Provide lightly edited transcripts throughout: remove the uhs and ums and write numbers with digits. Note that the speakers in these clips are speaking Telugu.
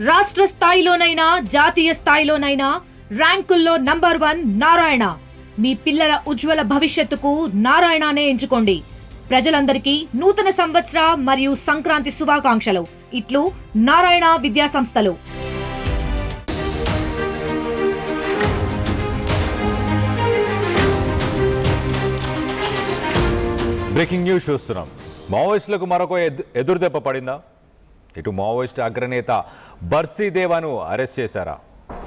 రాష్ట్ర స్థాయిలోనైనా జాతీయ స్థాయిలోనైనా ర్యాంకుల్లో నంబర్ 1 నారాయణ. మీ పిల్లల ఉజ్వల భవిష్యత్తుకు నారాయణనే ఎంచుకోండి. ప్రజలందరికీ నూతన సంవత్సర మరియు సంక్రాంతి శుభాకాంక్షలు. ఇట్లు నారాయణ విద్యా సంస్థలు. బ్రేకింగ్ న్యూస్ చూస్తున్నాం. మావోయిస్టులకు మరొక ఎదురుదెబ్బ పడిందా? ఇటు మావోయిస్ట్ అగ్రనేత బర్సీదేవాను అరెస్ట్ చేశారా?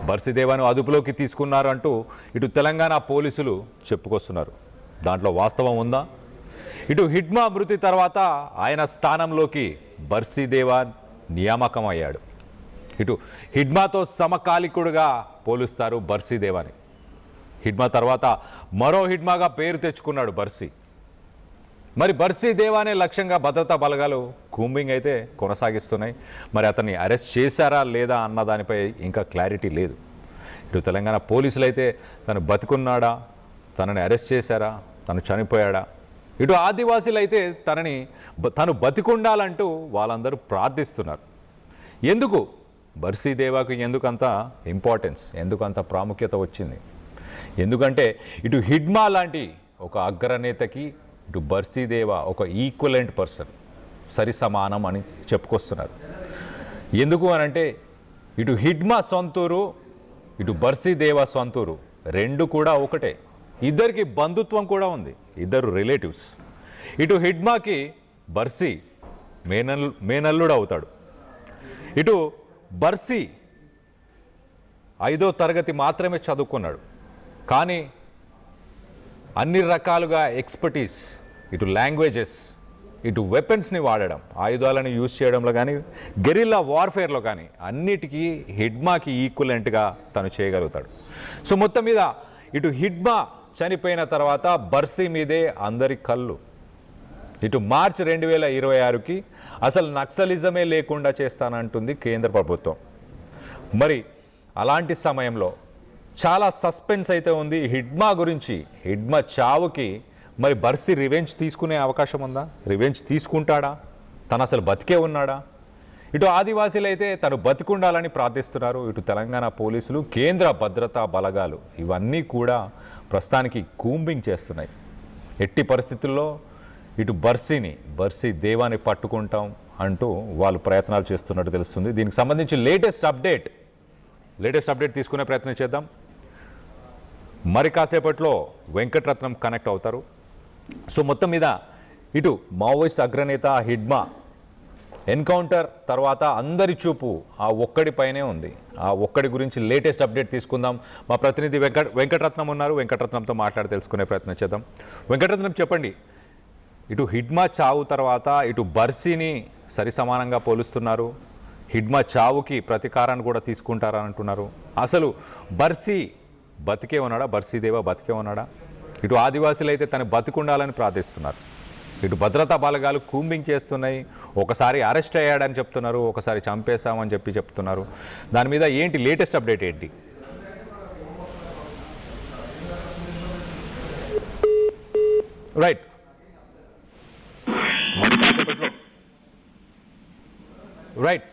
బర్సీదేవాను అదుపులోకి తీసుకున్నారు అంటూ ఇటు తెలంగాణ పోలీసులు చెప్పుకొస్తున్నారు. దాంట్లో వాస్తవం ఉందా? ఇటు హిడ్మా మృతి తర్వాత ఆయన స్థానంలోకి బర్సీదేవా నియామకం అయ్యాడు. ఇటు హిడ్మాతో సమకాలికుడుగా పోలుస్తారు బర్సీదేవాని. హిడ్మా తర్వాత మరో హిడ్మాగా పేరు తెచ్చుకున్నాడు బర్సీ. మరి బర్సీదేవానే లక్ష్యంగా భద్రతా బలగాలు కూంబింగ్ అయితే కొనసాగిస్తున్నాయి. మరి అతన్ని అరెస్ట్ చేశారా లేదా అన్న దానిపై ఇంకా క్లారిటీ లేదు. ఇటు తెలంగాణ పోలీసులు అయితే తను బతికున్నాడా, తనని అరెస్ట్ చేశారా, తను చనిపోయాడా? ఇటు ఆదివాసీలు అయితే తను బతికుండాలంటూ వాళ్ళందరూ ప్రార్థిస్తున్నారు. ఎందుకు బర్సీదేవాకు ఎందుకంత ఇంపార్టెన్స్, ఎందుకంత ప్రాముఖ్యత వచ్చింది? ఎందుకంటే ఇటు హిడ్మా లాంటి ఒక అగ్రనేతకి ఇటు బర్సీదేవా ఒక ఈక్వలెంట్ పర్సన్, సరి సమానం అని చెప్పుకొస్తున్నారు. ఎందుకు అనంటే ఇటు హిడ్మా సొంతూరు, ఇటు బర్సీదేవా సొంతూరు రెండు కూడా ఒకటే. ఇద్దరికి బంధుత్వం కూడా ఉంది, ఇద్దరు రిలేటివ్స్. ఇటు హిడ్మాకి బర్సీ మేనల్లుడు అవుతాడు. ఇటు బర్సీ 5వ తరగతి మాత్రమే చదువుకున్నాడు, కానీ అన్ని రకాలుగా ఎక్స్పర్టీస్, ఇటు లాంగ్వేజెస్, ఇటు వెపన్స్ని వాడడం, ఆయుధాలను యూజ్ చేయడంలో కానీ, గెరిల్లా వార్ఫేర్లో కానీ అన్నిటికీ హిడ్మాకి ఈక్వలెంట్గా తను చేయగలుగుతాడు. సో మొత్తం మీద ఇటు హిడ్మా చనిపోయిన తర్వాత బర్సీ మీదే అందరి కళ్ళు. ఇటు మార్చి 2026కి అసలు నక్సలిజమే లేకుండా చేస్తానంటుంది కేంద్ర ప్రభుత్వం. మరి అలాంటి సమయంలో చాలా సస్పెన్స్ అయితే ఉంది హిడ్మా గురించి. హిడ్మా చావుకి మరి బర్సీ రివెంజ్ తీసుకునే అవకాశం ఉందా? రివెంజ్ తీసుకుంటాడా? తను అసలు బతికే ఉన్నాడా? ఇటు ఆదివాసీలు అయితే తను బతికుండాలని ప్రార్థిస్తున్నారు. ఇటు తెలంగాణ పోలీసులు, కేంద్ర భద్రతా బలగాలు ఇవన్నీ కూడా ప్రస్తుతానికి కూంబింగ్ చేస్తున్నాయి. ఎట్టి పరిస్థితుల్లో ఇటు బర్సీదేవాని పట్టుకుంటాం అంటూ వాళ్ళు ప్రయత్నాలు చేస్తున్నట్టు తెలుస్తుంది. దీనికి సంబంధించి లేటెస్ట్ అప్డేట్ తీసుకునే ప్రయత్నం చేద్దాం. మరి కాసేపట్లో వెంకటరత్నం కనెక్ట్ అవుతారు. సో మొత్తం మీద ఇటు మావోయిస్ట్ అగ్రనేత హిడ్మా ఎన్కౌంటర్ తర్వాత అందరి చూపు ఆ ఒక్కడిపైనే ఉంది. ఆ ఒక్కడి గురించి లేటెస్ట్ అప్డేట్ తీసుకుందాం. మా ప్రతినిధి వెంకటరత్నం ఉన్నారు. వెంకటరత్నంతో మాట్లాడి తెలుసుకునే ప్రయత్నం చేద్దాం. వెంకటరత్నం, చెప్పండి, ఇటు హిడ్మా చావు తర్వాత ఇటు బర్సీని సరి సమానంగా పోలుస్తున్నారు. హిడ్మా చావుకి ప్రతీకారాన్ని కూడా తీసుకుంటారని అంటున్నారు. అసలు బర్సీ బతికే ఉన్నాడా? బర్సీదేవా బతికే ఉన్నాడా? ఇటు ఆదివాసీలు అయితే తను బతికుండాలని ప్రార్థిస్తున్నారు. ఇటు భద్రతా బలగాలు కూంబింగ్ చేస్తున్నాయి. ఒకసారి అరెస్ట్ అయ్యాడని చెప్తున్నారు, ఒకసారి చంపేశామని చెప్తున్నారు. దాని మీద ఏంటి లేటెస్ట్ అప్డేట్ ఏంటి? రైట్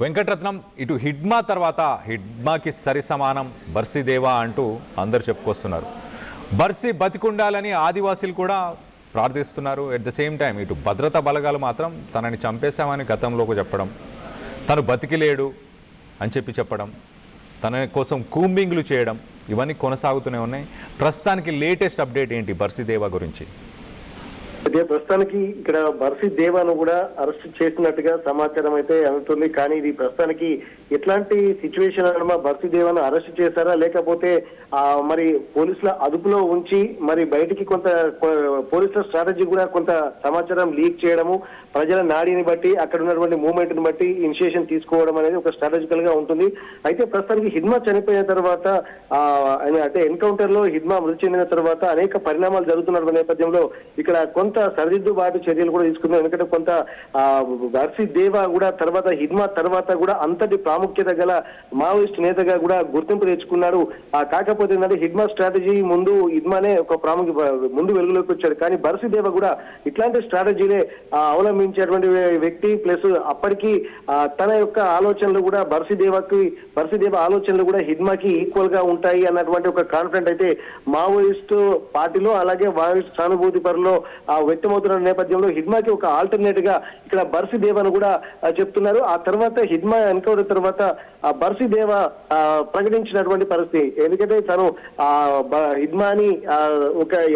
వెంకటరత్నం, ఇటు హిడ్మా తర్వాత హిడ్మాకి సరి సమానం బర్సీదేవా అంటూ అందరు చెప్పుకొస్తున్నారు. బర్సీ బతికుండాలని ఆదివాసీలు కూడా ప్రార్థిస్తున్నారు. ఎట్ ద సేమ్ టైం ఇటు భద్రతా బలగాలు మాత్రం తనని చంపేశామని గతంలోకి చెప్పడం, తను బతికిలేడు అని చెప్పడం, తన కోసం కూంబింగ్లు చేయడం, ఇవన్నీ కొనసాగుతూనే ఉన్నాయి. ప్రస్తుతానికి లేటెస్ట్ అప్డేట్ ఏంటి బర్సీదేవా గురించి? అయితే ప్రస్తుతానికి ఇక్కడ బర్సీదేవాను కూడా అరెస్ట్ చేసినట్టుగా సమాచారం అయితే అందుతుంది. కానీ ఇది ప్రస్తుతానికి ఎట్లాంటి సిచ్యువేషన్ అనమా, బర్సీదేవాను అరెస్ట్ చేశారా లేకపోతే మరి పోలీసుల అదుపులో ఉంచి మరి బయటికి కొంత పోలీసుల స్ట్రాటజీ కూడా కొంత సమాచారం లీక్ చేయడము, ప్రజల నాడిని బట్టి అక్కడ ఉన్నటువంటి మూవ్మెంట్ ని బట్టి ఇనిషియేషన్ తీసుకోవడం అనేది ఒక స్ట్రాటజికల్ గా ఉంటుంది. అయితే ప్రస్తుతానికి హిడ్మా చనిపోయిన తర్వాత అంటే ఎన్కౌంటర్ లో హిడ్మా మృతి చెందిన తర్వాత అనేక పరిణామాలు జరుగుతున్న నేపథ్యంలో ఇక్కడ కొంత కొంత సరిదిద్దుబాటు చర్యలు కూడా తీసుకున్నాం. ఎందుకంటే కొంత బర్సీ దేవా కూడా తర్వాత హిడ్మా తర్వాత కూడా అంతటి ప్రాముఖ్యత గల మావోయిస్ట్ నేతగా కూడా గుర్తింపు తెచ్చుకున్నాడు. కాకపోతే ఏంటంటే హిడ్మా స్ట్రాటజీ ముందు హిడ్మానే ఒక ముందు వెలుగులోకి వచ్చాడు. కానీ బర్సీ దేవా కూడా ఇట్లాంటి స్ట్రాటజీలే అవలంబించేటువంటి వ్యక్తి. ప్లస్ అప్పటికి తన యొక్క ఆలోచనలు కూడా బర్సీ దేవా ఆలోచనలు కూడా హిడ్మాకి ఈక్వల్ గా ఉంటాయి అన్నటువంటి ఒక కాన్ఫిడెంట్ అయితే మావోయిస్ట్ పార్టీలో అలాగే మావోయిస్ట్ సానుభూతి పరులో వ్యక్తమవుతున్న నేపథ్యంలో హిడ్మాకి ఒక ఆల్టర్నేట్ గా ఇక్కడ బర్సీ దేవాను కూడా చెప్తున్నారు. ఆ తర్వాత హిడ్మా ఎన్కౌంటర్ తర్వాత బర్సీ దేవా ప్రకటించినటువంటి పరిస్థితి. ఎందుకంటే తను హిడ్మాని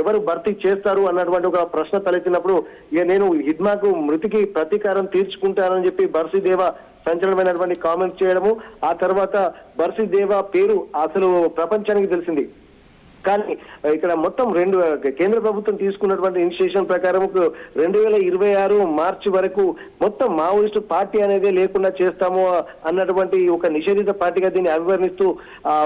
ఎవరు భర్తీ చేస్తారు అన్నటువంటి ఒక ప్రశ్న తలెత్తినప్పుడు ఇక నేను హిడ్మాకు మృతికి ప్రతీకారం తీర్చుకుంటానని చెప్పి బర్సీ దేవా సంచలనమైనటువంటి కామెంట్స్ చేయడము. ఆ తర్వాత బర్సీ దేవా పేరు అసలు ప్రపంచానికి తెలిసింది. కానీ ఇక్కడ మొత్తం కేంద్ర ప్రభుత్వం తీసుకున్నటువంటి ఇనిషియేషన్ ప్రకారం 2026 మార్చి వరకు మొత్తం మావోయిస్టు పార్టీ అనేది లేకుండా చేస్తాము అన్నటువంటి ఒక నిషేధిత పార్టీగా దీన్ని అభివర్ణిస్తూ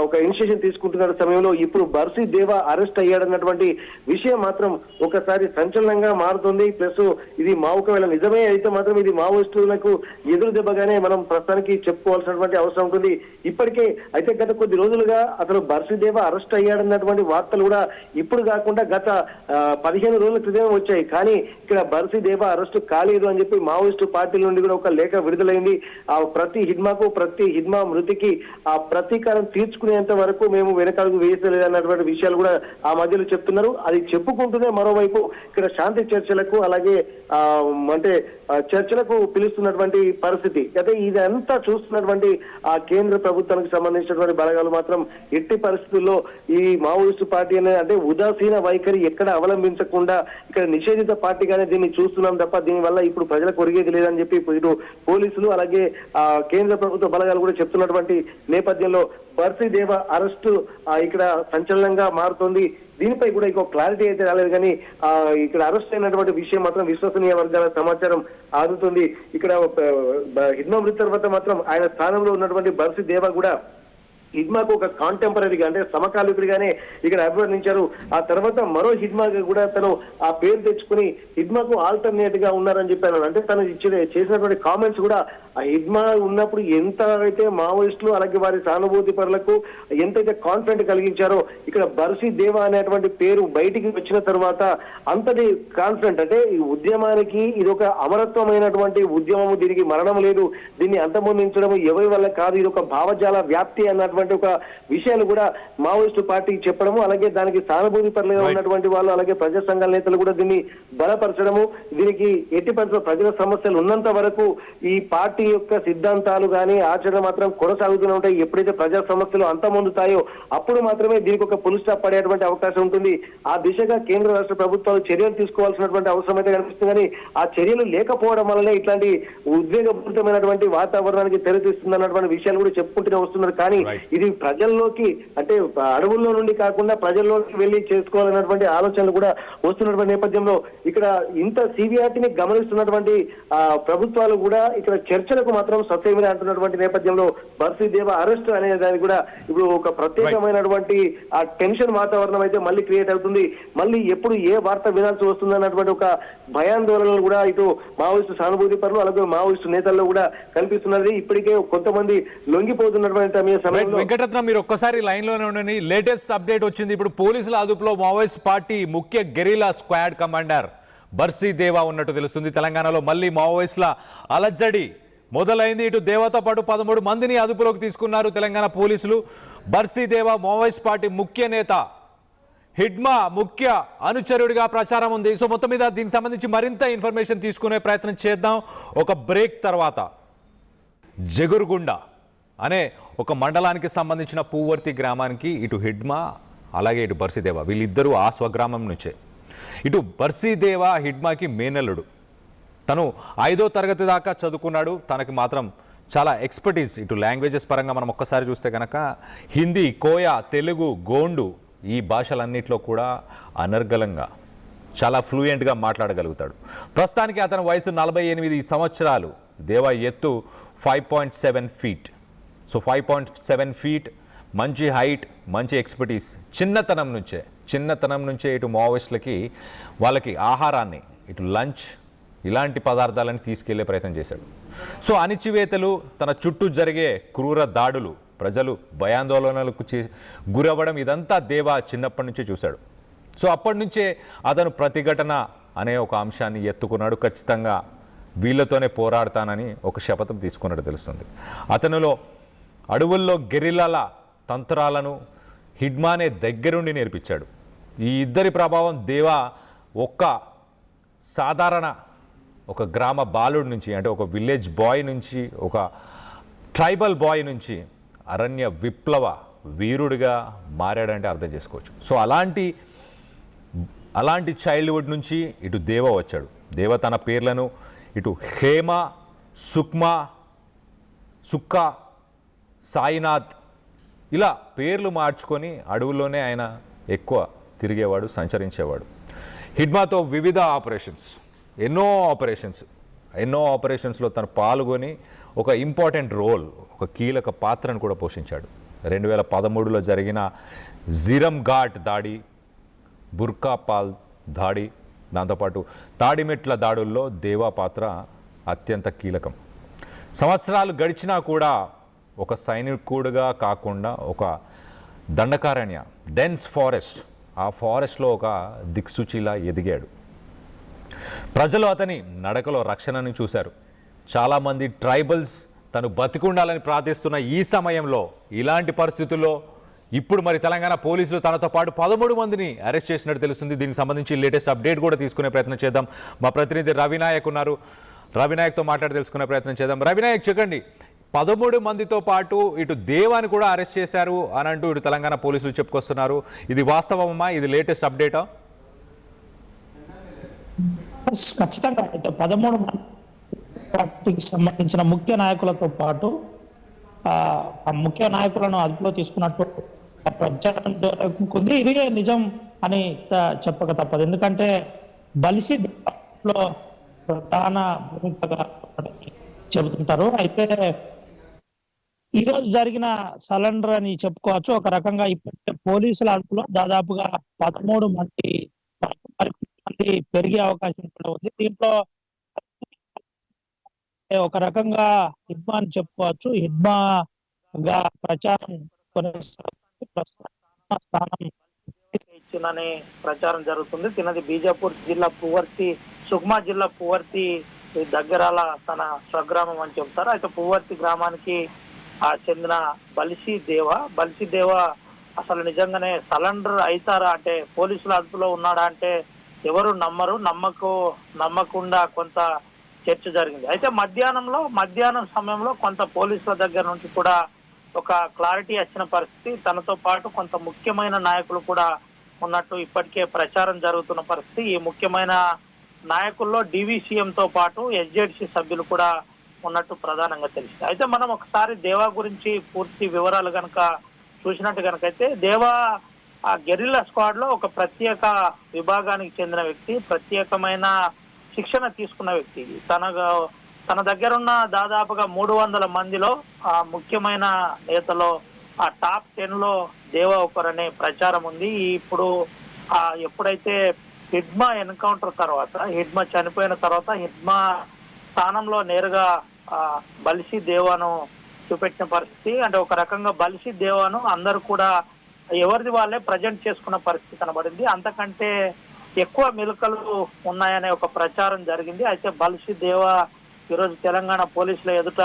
ఒక ఇనిషియేషన్ తీసుకుంటున్న సమయంలో ఇప్పుడు బర్సీ దేవా అరెస్ట్ అయ్యాడన్నటువంటి విషయం మాత్రం ఒకసారి సంచలనంగా మారుతుంది. ప్లస్ ఇది ఒకవేళ నిజమే అయితే మాత్రం ఇది మావోయిస్టులకు ఎదురు దెబ్బగానే మనం ప్రస్తుతానికి చెప్పుకోవాల్సినటువంటి అవసరం ఉంటుంది. ఇప్పటికే అయితే గత కొద్ది రోజులుగా అసలు బర్సీ దేవా అరెస్ట్ అయ్యాడన్నటువంటి వార్తలు కూడా ఇప్పుడు కాకుండా గత 15 రోజుల క్రితం వచ్చాయి. కానీ ఇక్కడ బర్సీ దేవా అరెస్టు కాలేదు అని చెప్పి మావోయిస్టు పార్టీల నుండి కూడా ఒక లేఖ విడుదలైంది. ప్రతి హిడ్మా మృతికి ప్రతీకారం తీర్చుకునేంత వరకు మేము వెనకాలకు వేయలేదు అన్నటువంటి విషయాలు కూడా ఆ మధ్యలో చెప్తున్నారు. అది చెప్పుకుంటూనే మరోవైపు ఇక్కడ శాంతి చర్చలకు అలాగే చర్చలకు పిలుస్తున్నటువంటి పరిస్థితి. అయితే ఇదంతా చూస్తున్నటువంటి కేంద్ర ప్రభుత్వానికి సంబంధించినటువంటి బలగాలు మాత్రం ఎట్టి పరిస్థితుల్లో ఈ మావోయిస్టు పార్టీ అంటే ఉదాసీన వైఖరి ఎక్కడ అవలంబించకుండా ఇక్కడ నిషేధిత పార్టీగానే దీన్ని చూస్తున్నాం తప్ప దీనివల్ల ఇప్పుడు ప్రజలకు ఒరిగేది లేదని చెప్పి ఇటు పోలీసులు అలాగే కేంద్ర ప్రభుత్వ బలగాలు కూడా చెప్తున్నటువంటి నేపథ్యంలో బర్సీ దేవా అరెస్టు ఇక్కడ సంచలనంగా మారుతోంది. దీనిపై కూడా ఇంకో క్లారిటీ అయితే రాలేదు. కానీ ఇక్కడ అరెస్ట్ అయినటువంటి విషయం మాత్రం విశ్వసనీయ వర్గాల సమాచారం ఆదుతుంది. ఇక్కడ హిడ్మా మృతి తర్వాత మాత్రం ఆయన స్థానంలో ఉన్నటువంటి బర్సీ దేవా కూడా హిడ్మాకు ఒక కాంటెంపరీగా అంటే సమకాలికుడిగానే ఇక్కడ అభివర్ణించారు. ఆ తర్వాత మరో హిడ్మాగా కూడా తను ఆ పేరు తెచ్చుకుని హిడ్మాకు ఆల్టర్నేట్ గా ఉన్నారని చెప్పారు. అంటే తను చేసినటువంటి కామెంట్స్ కూడా ఆ హిడ్మా ఉన్నప్పుడు ఎంత అయితే మావోయిస్టులు అలాగే వారి సానుభూతి పరులకు ఎంతైతే కాన్ఫిడెంట్ కలిగించారో ఇక్కడ బర్సీ దేవా అనేటువంటి పేరు బయటికి వచ్చిన తర్వాత అంతటి కాన్ఫిడెంట్ అంటే ఈ ఉద్యమానికి ఇది ఒక అమరత్వమైనటువంటి ఉద్యమము, దీనికి మరణం లేదు, దీన్ని అంతమొందించడం ఎవరి వల్ల కాదు, ఇది ఒక భావజాల వ్యాప్తి అన్నటువంటి ఒక విషయాలు కూడా మావోయిస్టు పార్టీకి చెప్పడము అలాగే దానికి సానుభూతి పరులుగా ఉన్నటువంటి వాళ్ళు అలాగే ప్రజా సంఘాల నేతలు కూడా దీన్ని బలపరచడము. దీనికి ఎట్టి పరిస్థితుల్లో ప్రజల సమస్యలు ఉన్నంత వరకు ఈ పార్టీ యొక్క సిద్ధాంతాలు కానీ ఆచరణ మాత్రం కొనసాగుతూనే ఉంటాయి. ఎప్పుడైతే ప్రజా సమస్యలు అంతమొందుతాయో అప్పుడు మాత్రమే దీనికి ఒక పుల్ స్టాప్ పడేటువంటి అవకాశం ఉంటుంది. ఆ దిశగా కేంద్ర రాష్ట్ర ప్రభుత్వాలు చర్యలు తీసుకోవాల్సినటువంటి అవసరం అయితే కనిపిస్తుంది. కానీ ఆ చర్యలు లేకపోవడం వల్లనే ఇట్లాంటి ఉద్వేగపూరితమైనటువంటి వాతావరణానికి తెరతీస్తుంది అన్నటువంటి విషయాలు కూడా చెప్పుకుంటూనే వస్తున్నారు. కానీ ఇది ప్రజల్లోకి అంటే అడవుల్లో నుండి కాకుండా ప్రజల్లోకి వెళ్లి చేసుకోవాలన్నటువంటి ఆలోచనలు కూడా వస్తున్నటువంటి నేపథ్యంలో ఇక్కడ ఇంత సివిఆర్టీని గమనిస్తున్నటువంటి ప్రభుత్వాలు కూడా ఇక్కడ చర్చలకు మాత్రం సత్యమని అంటున్నటువంటి నేపథ్యంలో బర్సీ దేవా అరెస్ట్ అనే దానికి కూడా ఇప్పుడు ఒక ప్రత్యేకమైనటువంటి ఆ టెన్షన్ వాతావరణం అయితే మళ్ళీ క్రియేట్ అవుతుంది. మళ్ళీ ఎప్పుడు ఏ వార్త వినాల్సి వస్తుంది అన్నటువంటి ఒక భయాందోళనలు కూడా ఇటు మావోయిస్టు సానుభూతి పరులు అలాగే మావోయిస్టు నేతల్లో కూడా కనిపిస్తున్నది. ఇప్పటికే కొంతమంది లొంగిపోతున్నటువంటి సమయంలో వెంకటరత్నం మీరు ఒక్కసారి లైన్ లోనే ఉండండి. లేటెస్ట్ అప్డేట్ వచ్చింది. ఇప్పుడు పోలీసుల అదుపులో మావోయిస్ట్ పార్టీ ముఖ్య గెరిలా స్క్వాడ్ కమాండర్ బర్సీ దేవా ఉన్నట్టు తెలుస్తుంది. తెలంగాణలో మళ్ళీ మావోయిస్టుల అలజడి మొదలైంది. ఇటు దేవాతో పాటు 13 మందిని అదుపులోకి తీసుకున్నారు తెలంగాణ పోలీసులు. బర్సీ దేవా మావోయిస్ట్ పార్టీ ముఖ్య నేత, హిడ్మా ముఖ్య అనుచరుడిగా ప్రచారం ఉంది. సో మొత్తం మీద దీనికి సంబంధించి మరింత ఇన్ఫర్మేషన్ తీసుకునే ప్రయత్నం చేద్దాం ఒక బ్రేక్ తర్వాత. జగురుగుండ అనే ఒక మండలానికి సంబంధించిన పూవర్తి గ్రామానికి ఇటు హిడ్మా అలాగే ఇటు బర్సీ దేవా వీళ్ళిద్దరూ ఆ స్వగ్రామం నుంచే. ఇటు బర్సీ దేవా హిడ్మాకి మేనల్లుడు. తను 5వ తరగతి దాకా చదువుకున్నాడు. తనకి మాత్రం చాలా ఎక్స్పర్టీస్ ఇటు లాంగ్వేజెస్ పరంగా మనం ఒక్కసారి చూస్తే కనుక హిందీ, కోయా, తెలుగు, గోండు ఈ భాషలన్నింటిలో కూడా అనర్గళంగా చాలా ఫ్లూయెంట్గా మాట్లాడగలుగుతాడు. ప్రస్తుతానికి అతని వయసు 48 సంవత్సరాలు. దేవా ఎత్తు 5.7 ఫీట్. సో 5.7 ఫీట్, మంచి హైట్, మంచి ఎక్స్పర్టీస్. చిన్నతనం నుంచే ఇటు మావోయిస్టులకి వాళ్ళకి ఆహారాన్ని ఇటు లంచ్ ఇలాంటి పదార్థాలను తీసుకెళ్లే ప్రయత్నం చేశాడు. సో అణిచివేతలు, తన చుట్టూ జరిగే క్రూర దాడులు, ప్రజలు భయాందోళనలకు గురవ్వడం, ఇదంతా దేవా చిన్నప్పటి నుంచే చూశాడు. సో అప్పటి నుంచే అతను ప్రతిఘటన అనే ఒక అంశాన్ని ఎత్తుకున్నాడు. ఖచ్చితంగా వీళ్ళతోనే పోరాడతానని ఒక శపథం తీసుకున్నట్టు తెలుస్తుంది. అతనిలో అడవుల్లో గెరిల్లాల తంత్రాలను హిడ్మానే దగ్గరుండి నేర్పించాడు. ఈ ఇద్దరి ప్రభావం దేవా సాధారణ ఒక గ్రామ బాలుడి నుంచి, అంటే ఒక విలేజ్ బాయ్ నుంచి, ఒక ట్రైబల్ బాయ్ నుంచి అరణ్య విప్లవ వీరుడిగా మారాడంటే అర్థం చేసుకోవచ్చు. సో అలాంటి చైల్డ్హుడ్ నుంచి ఇటు దేవ వచ్చాడు. దేవ తన పేర్లను ఇటు హేమ, సుక్క, సాయినాథ్ ఇలా పేర్లు మార్చుకొని అడవుల్లోనే ఆయన ఎక్కువ తిరిగేవాడు, సంచరించేవాడు. హిడ్మాతో వివిధ ఎన్నో ఆపరేషన్స్లో తను పాల్గొని ఒక ఇంపార్టెంట్ రోల్, ఒక కీలక పాత్రను కూడా పోషించాడు. 2013లో జరిగిన జిరమ్ ఘాట్ దాడి, బుర్కాపాల్ దాడి, దాంతోపాటు తాడిమెట్ల దాడుల్లో దేవా పాత్ర అత్యంత కీలకం. సంవత్సరాలు గడిచినా కూడా ఒక సైనికుడిగా కాకుండా ఒక దండకారణ్య డెన్స్ ఫారెస్ట్, ఆ ఫారెస్ట్లో ఒక దిక్సూచిలా ఎదిగాడు. ప్రజలు అతని నడకలో రక్షణని చూశారు. చాలామంది ట్రైబల్స్ తను బతికుండాలని ప్రార్థిస్తున్న ఈ సమయంలో, ఇలాంటి పరిస్థితుల్లో ఇప్పుడు మరి తెలంగాణ పోలీసులు తనతో పాటు 13 మందిని అరెస్ట్ చేసినట్టు తెలుస్తుంది. దీనికి సంబంధించి లేటెస్ట్ అప్డేట్ కూడా తీసుకునే ప్రయత్నం చేద్దాం. మా ప్రతినిధి రవినాయక్ ఉన్నారు. రవినాయక్తో మాట్లాడి తెలుసుకునే ప్రయత్నం చేద్దాం. రవినాయక్, చెప్పండి, 13 మందితో పాటు ఇటు దేవాని కూడా అరెస్ట్ చేశారు అని అంటూ ఇటు తెలంగాణ పోలీసులు చెప్పుకొస్తున్నారు. ఇది వాస్తవమా? ఇది లేటెస్ట్ అప్డేటా? ఖచ్చితంగా 13 పార్టీకి సంబంధించిన ముఖ్య నాయకులతో పాటు ఆ ముఖ్య నాయకులను అదుపులో తీసుకున్నట్టు ప్రచారం జరుగుతుంది. ఇది నిజం అని చెప్పక తప్పదు. ఎందుకంటే బలిసి లో ప్రధాన భూమికగా చెబుతుంటారు. అయితే ఈరోజు జరిగిన సరెండర్ అని చెప్పుకోవచ్చు. ఒక రకంగా ఇప్పటికే పోలీసుల అదుపులో దాదాపుగా 13 మంది పెరిగే అవకాశం కూడా ఉంది. దీంట్లో ఒక రకంగా హిడ్మా అని చెప్పుకోవచ్చు. హిడ్మాగా ప్రచారం స్థానం ఇచ్చిందని ప్రచారం జరుగుతుంది. తినది బీజాపూర్ జిల్లా పువర్తి, సుగ్మా జిల్లా పువర్తి దగ్గరాల తన స్వగ్రామం అని చెప్తారు. అయితే పువర్తి గ్రామానికి చెందిన బలిసి దేవ అసలు నిజంగానే సరెండర్ అవుతారా అంటే, పోలీసుల అదుపులో ఉన్నాడా అంటే ఎవరు నమ్మరు. నమ్మకుండా కొంత చర్చ జరిగింది. అయితే మధ్యాహ్నం సమయంలో కొంత పోలీసుల దగ్గర నుంచి కూడా ఒక క్లారిటీ వచ్చిన పరిస్థితి. తనతో పాటు కొంత ముఖ్యమైన నాయకులు కూడా ఉన్నట్టు ఇప్పటికే ప్రచారం జరుగుతున్న పరిస్థితి. ఈ ముఖ్యమైన నాయకుల్లో DVCMతో పాటు SJDC సభ్యులు కూడా ఉన్నట్టు ప్రధానంగా తెలిసింది. అయితే మనం ఒకసారి దేవా గురించి పూర్తి వివరాలు కనుక చూసినట్టు కనుకైతే, దేవా ఆ గెరిల్లా స్క్వాడ్ లో ఒక ప్రత్యేక విభాగానికి చెందిన వ్యక్తి, ప్రత్యేకమైన శిక్షణ తీసుకున్న వ్యక్తి. తన దగ్గరున్న దాదాపుగా 300 మందిలో ఆ ముఖ్యమైన నేతలో ఆ టాప్ 10లో దేవా ఒకరనే ప్రచారం ఉంది. ఇప్పుడు ఎప్పుడైతే హిడ్మా ఎన్కౌంటర్ తర్వాత, హిడ్మా చనిపోయిన తర్వాత హిడ్మా స్థానంలో నేరుగా బలిసి దేవాను చూపెట్టిన పరిస్థితి. అంటే ఒక రకంగా బలిసి దేవాను అందరూ కూడా ఎవరిది వాళ్ళే ప్రజెంట్ చేసుకున్న పరిస్థితి కనబడింది. అంతకంటే ఎక్కువ మెలకలు ఉన్నాయనే ఒక ప్రచారం జరిగింది. అయితే బలిసి దేవా ఈరోజు తెలంగాణ పోలీసుల ఎదుట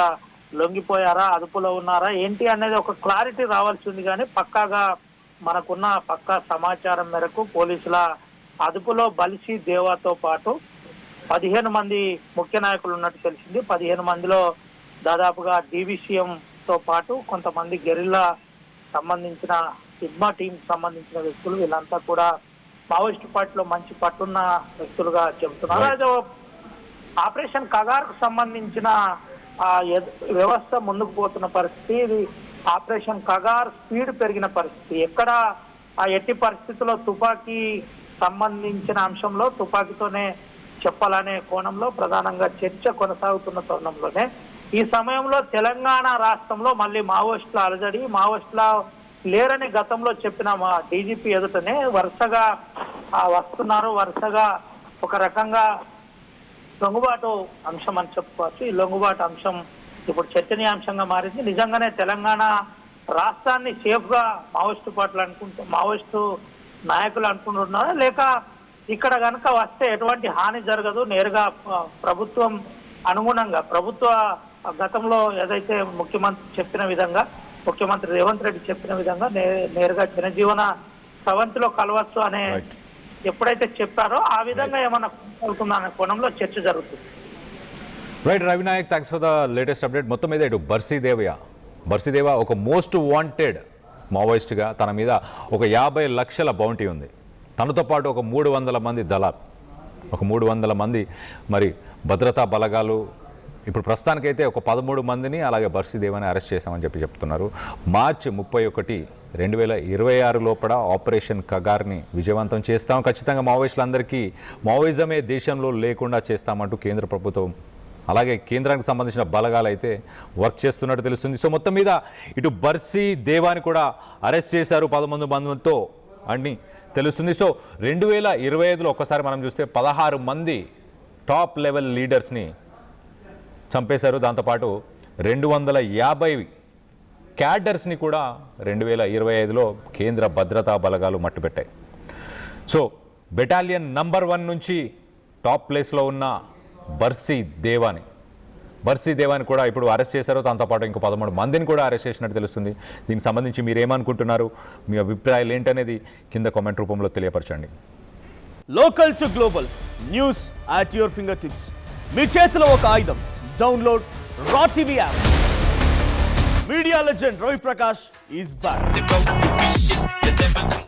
లొంగిపోయారా, అదుపులో ఉన్నారా ఏంటి అనేది ఒక క్లారిటీ రావాల్సి ఉంది. కానీ పక్కాగా మనకున్న పక్కా సమాచారం మేరకు పోలీసుల అదుపులో బలిసి దేవాతో పాటు 15 మంది ముఖ్య నాయకులు ఉన్నట్టు తెలిసింది. 15 మందిలో దాదాపుగా DVCMతో పాటు కొంతమంది గెరిల్లా సంబంధించిన హిడ్మా టీం సంబంధించిన వ్యక్తులు, వీళ్ళంతా కూడా మావోయిస్టు పార్టీలో మంచి పట్టున్న వ్యక్తులుగా చెబుతున్నారు. అయితే ఆపరేషన్ కగార్కు సంబంధించిన వ్యవస్థ ముందుకు పోతున్న పరిస్థితి. ఇది ఆపరేషన్ కగార్ స్పీడ్ పెరిగిన పరిస్థితి. ఎక్కడ ఎట్టి పరిస్థితుల్లో తుపాకీ సంబంధించిన అంశంలో తుపాకీతోనే చెప్పాలనే కోణంలో ప్రధానంగా చర్చ కొనసాగుతున్న తరుణంలోనే ఈ సమయంలో తెలంగాణ రాష్ట్రంలో మళ్ళీ మావోయిస్టుల అలజడి, మావోయిస్టుల లేరని గతంలో చెప్పిన మా DGP ఎదుటనే వరుసగా వస్తున్నారు. వరుసగా ఒక రకంగా లొంగుబాటు అంశం అని చెప్పుకోవచ్చు. ఈ లొంగుబాటు అంశం ఇప్పుడు చర్చనీయాంశంగా మారింది. నిజంగానే తెలంగాణ రాష్ట్రాన్ని సేఫ్ గా మావోయిస్టు నాయకులు అనుకుంటున్నారా, లేక ఇక్కడ కనుక వస్తే ఎటువంటి హాని జరగదు, నేరుగా ప్రభుత్వం అనుగుణంగా ప్రభుత్వ గతంలో ఏదైతే ముఖ్యమంత్రి రేవంత్ రెడ్డి చెప్పిన విధంగా నేరుగా జనజీవన స్రవంతిలో కలవచ్చు అనే ఎప్పుడైతే చెప్పారో ఆ విధంగా ఏమన్నా అవుతుందనే కోణంలో చర్చ జరుగుతుంది. Right Ravinayak, thanks for the latest update. మొత్తం మీద ఇటు బర్సీదేవ ఒక మోస్ట్ వాంటెడ్ మావోయిస్ట్గా తన మీద ఒక 50 లక్షల బౌంటీ ఉంది. తనతో పాటు ఒక 300 మంది దళాలు, ఒక 300 మంది మరి భద్రతా బలగాలు. ఇప్పుడు ప్రస్తుతానికైతే ఒక 13 మందిని అలాగే బర్సీదేవని అరెస్ట్ చేశామని చెప్తున్నారు. మార్చి 31, 2026 లోపల ఆపరేషన్ కగార్ని విజయవంతం చేస్తాం, ఖచ్చితంగా మావోయిస్టులందరికీ మావోయిజమే దేశంలో లేకుండా చేస్తామంటూ కేంద్ర ప్రభుత్వం అలాగే కేంద్రానికి సంబంధించిన బలగాలు అయితే వర్క్ చేస్తున్నట్టు తెలుస్తుంది. సో మొత్తం మీద ఇటు బర్సీదేవాని కూడా అరెస్ట్ చేశారు 11 మందితో అని తెలుస్తుంది. సో 2025లో ఒక్కసారి మనం చూస్తే 16 మంది టాప్ లెవెల్ లీడర్స్ని చంపేశారు. దాంతోపాటు 250 క్యాడర్స్ని కూడా 2025లో కేంద్ర భద్రతా బలగాలు మట్టుపెట్టాయి. సో బెటాలియన్ నంబర్ 1 నుంచి టాప్ ప్లేస్లో ఉన్న బర్సీదేవాని కూడా ఇప్పుడు అరెస్ట్ చేశారు. దాంతోపాటు ఇంకో 13 మందిని కూడా అరెస్ట్ చేసినట్టు తెలుస్తుంది. దీనికి సంబంధించి మీరు ఏమనుకుంటున్నారు, మీ అభిప్రాయాలు ఏంటనేది కింద కామెంట్ రూపంలో తెలియపరచండి. Local to global news at your finger tips. మీ చేతిలో ఒక ఆయుధం. Download Raw TV app. Media legend Ravi Prakash is back.